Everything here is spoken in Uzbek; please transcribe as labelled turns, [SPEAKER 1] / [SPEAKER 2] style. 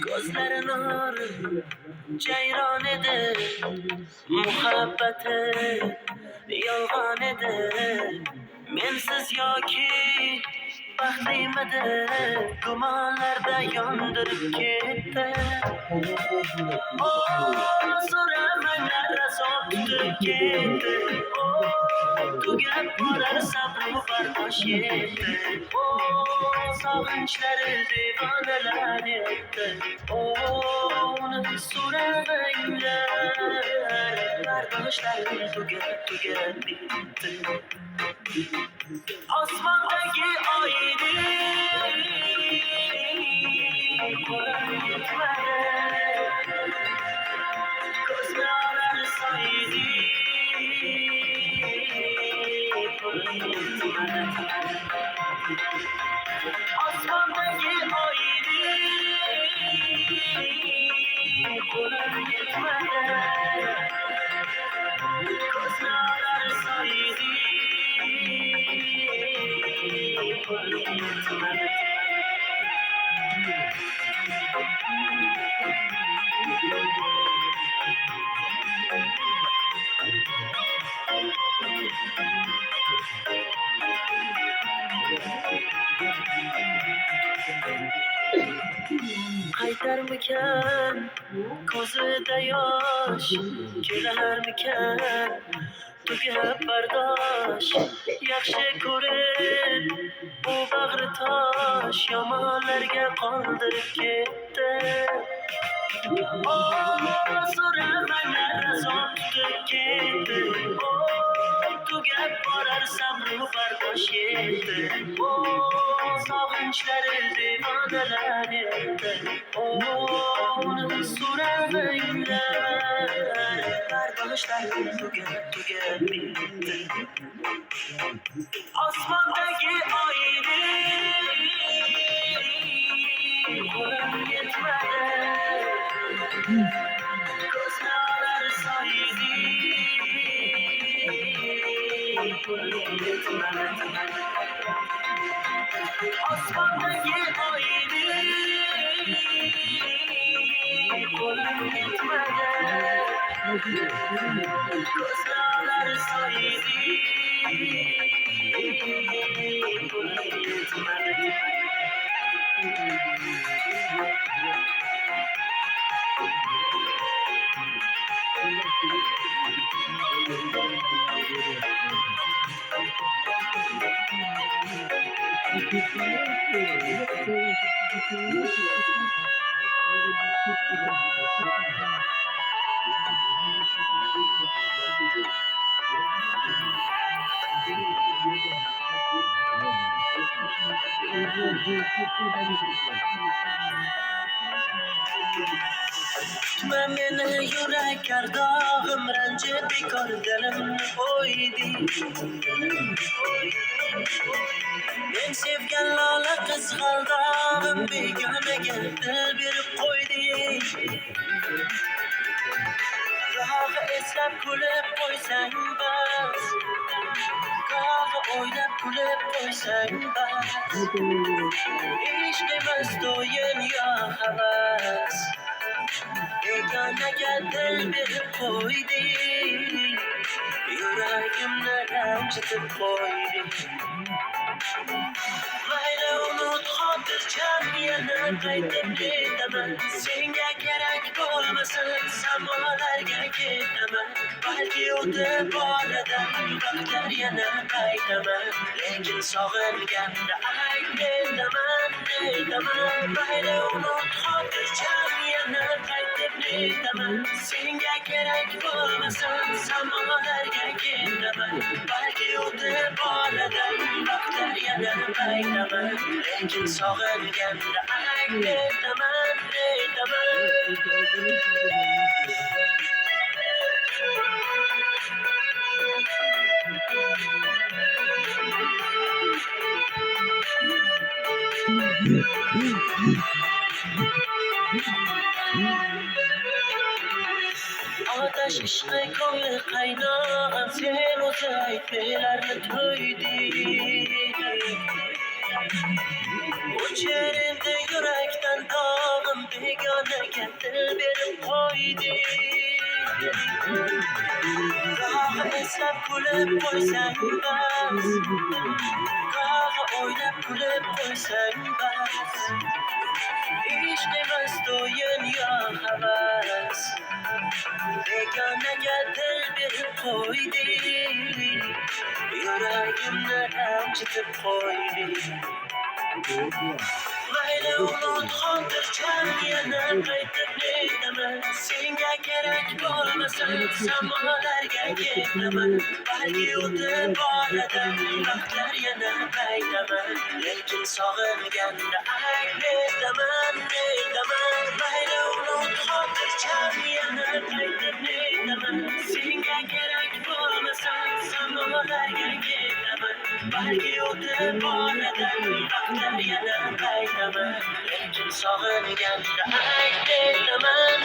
[SPEAKER 1] Gözlerin ağrı ceyran eder, muhabbeti yolgan eder. Mensiz yoki baxtlimidi, gumonlarda yondirib ketdi. So'ramanglar azob tutib ketdi. Tugab borar sabru bardosh etdi. Sog'inchlari devonalar etdi. Uni so'ramanglar, bardoshlarim tugab bitdi. Osmondagi oyni qo'lim yetmadi, ko'zga olar soyni qo'lim yetmadi. Osmondagi oyni qo'lim yetmadi, ko'zga olar soyni qo'lim yetmadi. Qaytarmikan ko'zida yosh, kelarmikan tugab bardosh. Yaxshi ko'rib bu bag'ri tosh, yomonlarga qoldirib ketdi. So'ramanglar azob tutib ketdi. Tugab borar sabru bardosh etdi. Sog'inchlari devonalar etdi. Uni so'ramanglar, bardoshlarim tugab bitdi. Osmondagi oyni qo'lim yetmadi, ko'zga olar soyni qo'lim yetmadi. Osmondagi oyni qo'lim yetmadi, ko'zga olar soyni qo'lim yetmadi. Tutma meni yurak ardog'im, ranjib bekor dilimni qo'ydi. Men sevgan lola qizg'aldog'im begonaga dil berib qo'ydi. Gohi eslab kulib qo'ysang bas, gohi o'ylab kulib qo'ysang bas. Ishq emas to'yin yo havas, begonaga dil berib qo'ydi. Yuragimni ranjitib qo'ydi. Mayli unut xotirjam, yana qaytib ketaman. Senga kerak bo'lmasin, samolarga ketaman. Balki o'tib oradan vaqtlar yana qaytaman. Lekin sog'inganda ayt mendaman, neydaman. Mayli unut xotirjam, yana qaytib ketaman. Senga kerak bo'lmasin, samolarga ketaman. Balki o'tib oradan vaqtlar yana qaytaman. Lekin sog'inganda ayt mendaman, neydaman. Ateş ishqi ko'ngli qaynog'im sen o'zi aytmalarni to'yding o'chirindi yurakdan dog'im begonaga dil berib qo'yding goh eslab kulib qo'ysang bas goh o'ylab kulib qo'ysang bas ishq emas to'yin yo havas begonaga dil berib qo'yding yuragimni ranjitib qo'yding mayli unut xotirjam yana qaytib netaman senga kerak bo'lmasa zamonlarga ketaman balki o'tib boradi vaqtlar yana qaytaman lekin sog'inganda netaman mayli unut xotirjam yana qaytib netaman senga kerak bo'lmasa zamonlarga ketaman balki o'tib boradi vaqtlar yana qaytaman lekin sog'inganda netaman